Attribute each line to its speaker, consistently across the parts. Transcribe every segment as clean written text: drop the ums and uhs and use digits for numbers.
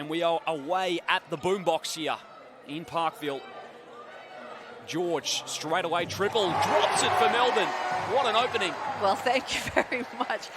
Speaker 1: and we are away at the boombox here in Parkville. George, straight away triple, drops it for Melbourne. What an opening.
Speaker 2: Well, thank you very much.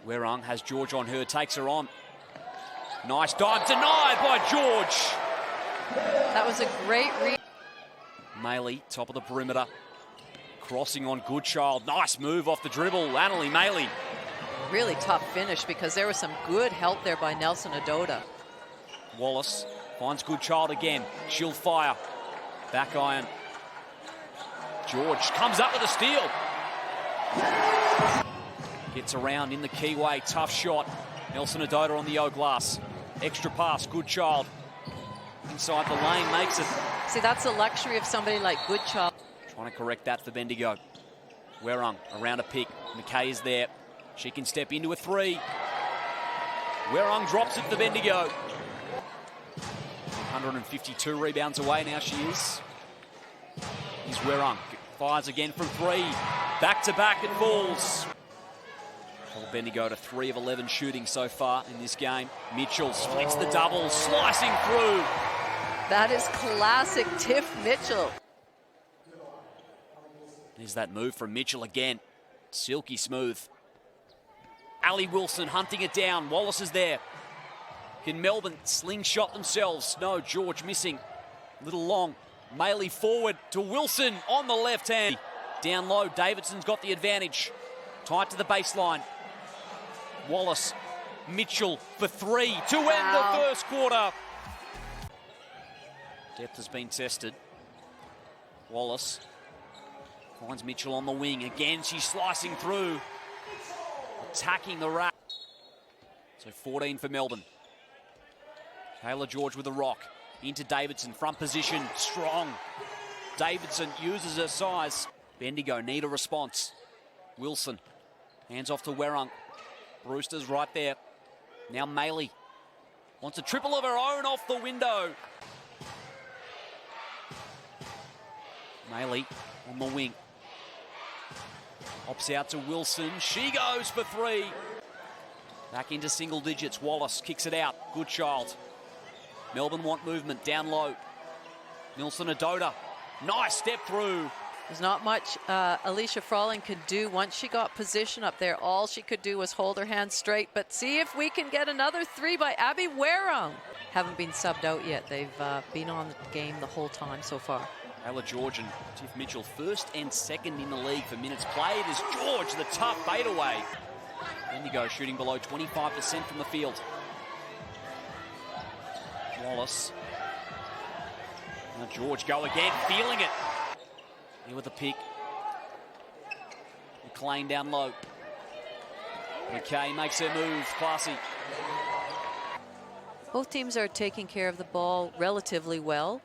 Speaker 1: Werung has George on her, takes her on. Nice dive, denied by George.
Speaker 2: That was a great read.
Speaker 1: Maley, top of the perimeter. Crossing on Goodchild. Nice move off the dribble. Annalie Maley.
Speaker 2: Really tough finish because there was some good help there by Nelson Adota.
Speaker 1: Wallace finds Goodchild again. She'll fire. Back iron. George comes up with a steal. Gets around in the keyway. Tough shot. Nelson Adota on the O-glass. Extra pass. Goodchild. Inside the lane. Makes it.
Speaker 2: See, that's the luxury of somebody like Goodchild.
Speaker 1: Trying to correct that for Bendigo. Werung around a pick. McKay is there. She can step into a three. Werung drops it for Bendigo. 152 rebounds away now she is. Here's Werung. Fires again from three. Back to back it falls. Bendigo to 3 of 11 shooting so far in this game. Mitchell splits the double, slicing through.
Speaker 2: That is classic Tiff Mitchell.
Speaker 1: There's that move from Mitchell again. Silky smooth. Ali Wilson hunting it down. Wallace is there. Can Melbourne slingshot themselves? No, George missing. Little long. Maley forward to Wilson on the left hand. Down low, Davidson's got the advantage. Tight to the baseline. Wallace, Mitchell for three to end the first quarter. Depth has been tested. Wallace finds Mitchell on the wing. Again, she's slicing through. Attacking the rack. So 14 for Melbourne. Taylor George with a rock. Into Davidson, front position, strong. Davidson uses her size. Bendigo need a response. Wilson, hands off to Werung. Brewster's right there. Now Maley wants a triple of her own off the window. Maley on the wing. Opts out to Wilson. She goes for three. Back into single digits. Wallace kicks it out. Goodchild. Melbourne want movement down low. Nelson Adota. Nice step through.
Speaker 2: There's not much Alicia Frawling could do once she got position up there. All she could do was hold her hands straight. But see if we can get another three by Abby Werung. Haven't been subbed out yet. They've been on the game the whole time so far.
Speaker 1: Taylor George and Tiff Mitchell first and second in the league for minutes played as George, the tough fadeaway. Bendigo shooting below 25% from the field. Wallace. Now George go again, feeling it. Here with the pick. McLean down low. McKay makes her move. Classy.
Speaker 2: Both teams are taking care of the ball relatively well.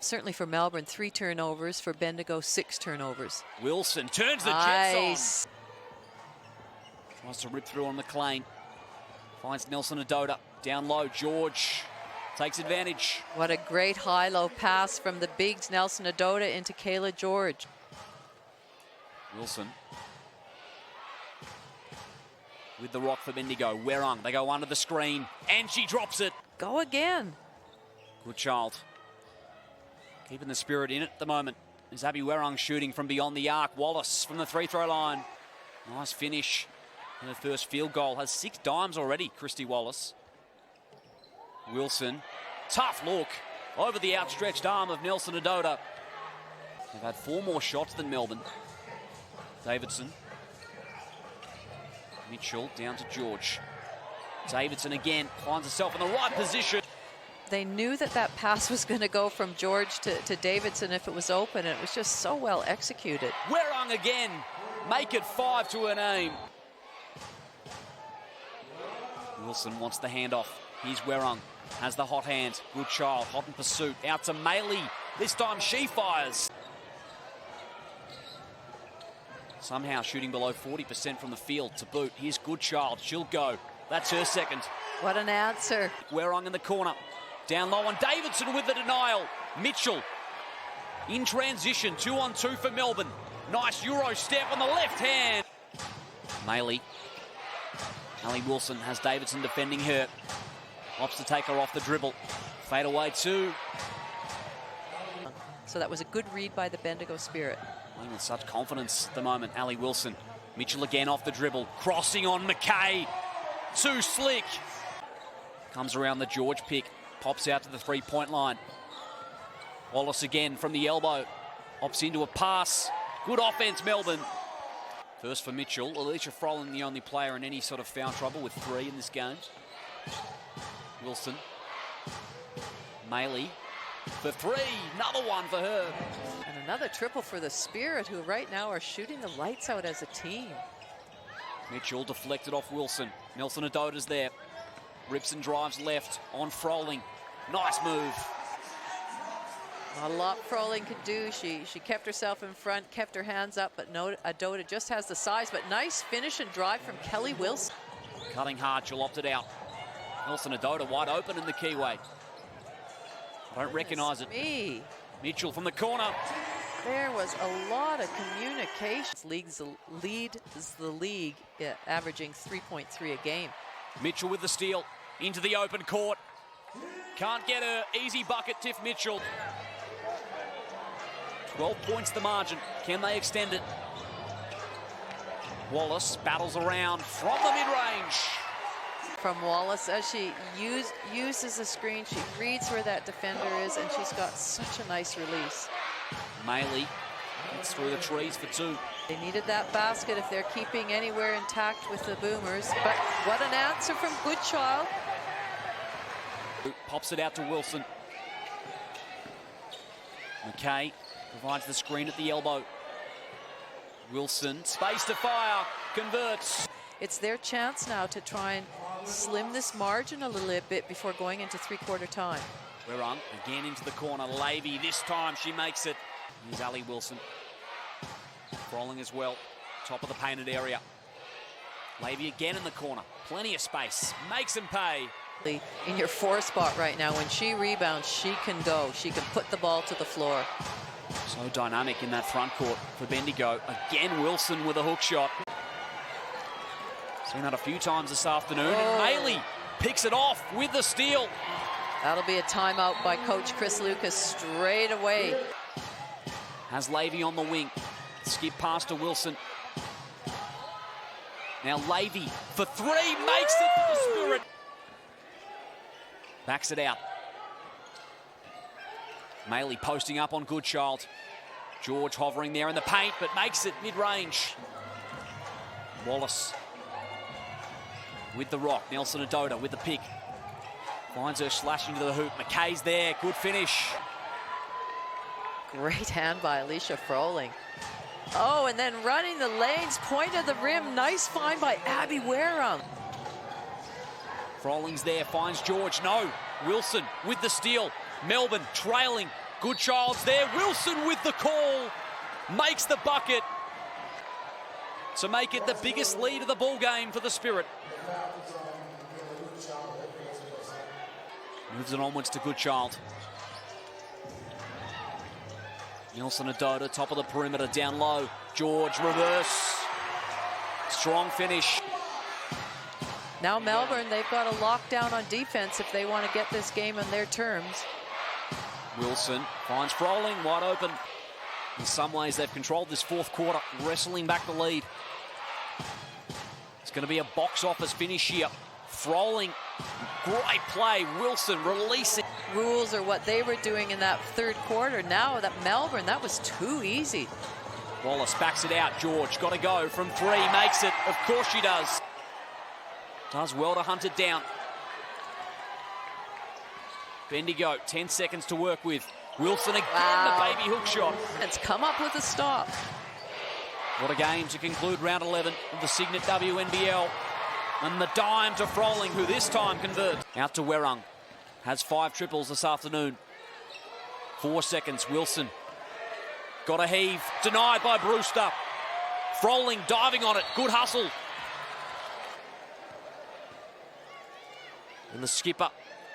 Speaker 2: Certainly for Melbourne, 3 turnovers. For Bendigo, 6 turnovers.
Speaker 1: Wilson turns the jets on. Tries to rip through on McLean. Finds Nelson Adota. Down low, George takes advantage.
Speaker 2: What a great high-low pass from the bigs, Nelson Adota into Kayla George.
Speaker 1: Wilson with the rock for Bendigo. Werung, they go under the screen, and she drops it.
Speaker 2: Go again.
Speaker 1: Goodchild keeping the spirit in at the moment. There's Abby Werung shooting from beyond the arc. Wallace from the free-throw line. Nice finish. And her first field goal. Has 6 dimes already, Christy Wallace. Wilson, tough look over the outstretched arm of Nelson Adota. They've had 4 more shots than Melbourne. Davidson. Mitchell down to George. Davidson again finds herself in the right position.
Speaker 2: They knew that that pass was going to go from George to Davidson if it was open. It was just so well executed.
Speaker 1: Werung again. Make it 5 to her name. Wilson wants the handoff. Here's Werung. Has the hot hand. Goodchild, hot in pursuit. Out to Maley. This time she fires. Somehow shooting below 40% from the field to boot. Here's Goodchild. She'll go. That's her second.
Speaker 2: What an answer.
Speaker 1: Werung in the corner. Down low on Davidson with the denial. Mitchell in transition. 2-on-2 for Melbourne. Nice Euro step on the left hand. Maley Ali Wilson has Davidson defending her. Opts to take her off the dribble. Fade away two.
Speaker 2: So that was a good read by the Bendigo Spirit.
Speaker 1: Playing with such confidence at the moment, Ali Wilson. Mitchell again off the dribble. Crossing on McKay. Too slick. Comes around the George pick. Pops out to the three-point line. Wallace again from the elbow. Opts into a pass. Good offense, Melbourne. First for Mitchell. Alicia Froling, the only player in any sort of foul trouble with 3 in this game. Wilson. Maley for 3. Another one for her.
Speaker 2: And another triple for the Spirit, who right now are shooting the lights out as a team.
Speaker 1: Mitchell deflected off Wilson. Nelson Adota's there. Rips and drives left on Froling. Nice move.
Speaker 2: Not a lot Froling could do. She kept herself in front, kept her hands up, but no, Adota just has the size. But nice finish and drive from Kelly Wilson.
Speaker 1: Cutting hard, she'll opt it out. Nelson Adota wide open in the keyway. I don't recognise it. Mitchell from the corner.
Speaker 2: There was a lot of communication. Leads the league, averaging 3.3 a game.
Speaker 1: Mitchell with the steal into the open court. Can't get her. Easy bucket, Tiff Mitchell. 12 points the margin. Can they extend it? Wallace battles around from the mid-range.
Speaker 2: From Wallace, as she uses the screen, she reads where that defender is, and she's got such a nice release.
Speaker 1: Maley gets through the trees for 2.
Speaker 2: They needed that basket if they're keeping anywhere intact with the Boomers. But what an answer from Goodchild.
Speaker 1: Pops it out to Wilson. McKay provides the screen at the elbow. Wilson, space to fire, converts.
Speaker 2: It's their chance now to try and slim this margin a little bit before going into three-quarter time.
Speaker 1: Werung again into the corner. Levy, this time she makes it. Here's Ali Wilson. Froling as well. Top of the painted area. Levy again in the corner. Plenty of space. Makes him pay.
Speaker 2: In your 4 spot right now, when she rebounds, she can go. She can put the ball to the floor.
Speaker 1: So dynamic in that front court for Bendigo. Again, Wilson with a hook shot. Seen that a few times this afternoon. And Maley picks it off with the steal.
Speaker 2: That'll be a timeout by Coach Chris Lucas straight away.
Speaker 1: Has Levy on the wing. Skip pass to Wilson. Now Levy for 3. Makes it for the Spirit. Backs it out. Maley posting up on Goodchild. George hovering there in the paint, but makes it mid-range. Wallace with the rock. Nelson Adota with the pick. Finds her slashing to the hoop. McKay's there. Good finish.
Speaker 2: Great hand by Alicia Froling. Oh, and then running the lanes, point of the rim. Nice find by Abby Werung.
Speaker 1: Froling's there, finds George. No. Wilson with the steal. Melbourne trailing. Goodchild's there. Wilson with the call. Makes the bucket to make it the biggest lead of the ball game for the Spirit. Moves it onwards to Goodchild. Nelson Adota, top of the perimeter, down low. George, reverse. Strong finish.
Speaker 2: Now Melbourne, they've got to lock down on defense if they want to get this game on their terms.
Speaker 1: Wilson finds Froling wide open. In some ways, they've controlled this 4th quarter, wrestling back the lead. It's going to be a box office finish here. Froling, great play. Wilson releasing.
Speaker 2: Rules are what they were doing in that 3rd quarter. Now that Melbourne, that was too easy.
Speaker 1: Wallace backs it out. George got to go from 3. Makes it. Of course she does. Does well to hunt it down. Bendigo, 10 seconds to work with. Wilson again, the baby hook shot.
Speaker 2: It's come up with a stop.
Speaker 1: What a game to conclude round 11 of the Signet WNBL. And the dime to Froling, who this time converts. Out to Werung. Has 5 triples this afternoon. 4 seconds, Wilson. Got a heave. Denied by Brewster. Froling diving on it. Good hustle. And the skipper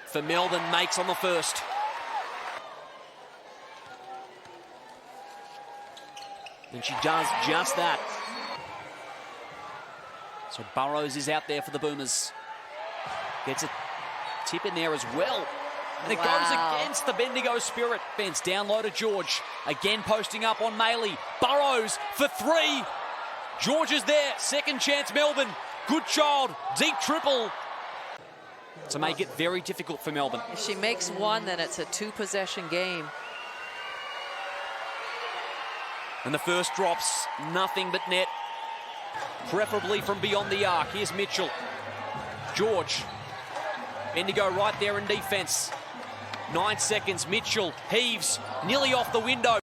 Speaker 1: for Melbourne makes on the first. And she does just that. So Burrows is out there for the Boomers. Gets a tip in there as well. And it goes against the Bendigo Spirit. Bends down low to George. Again posting up on Maley. Burrows for three. George is there. Second chance Melbourne. Good child. Deep triple. To make it very difficult for Melbourne.
Speaker 2: If she makes one, then it's a two-possession game.
Speaker 1: And the first drops. Nothing but net. Preferably from beyond the arc. Here's Mitchell. George. Bendigo right there in defence. 9 seconds. Mitchell heaves nearly off the window.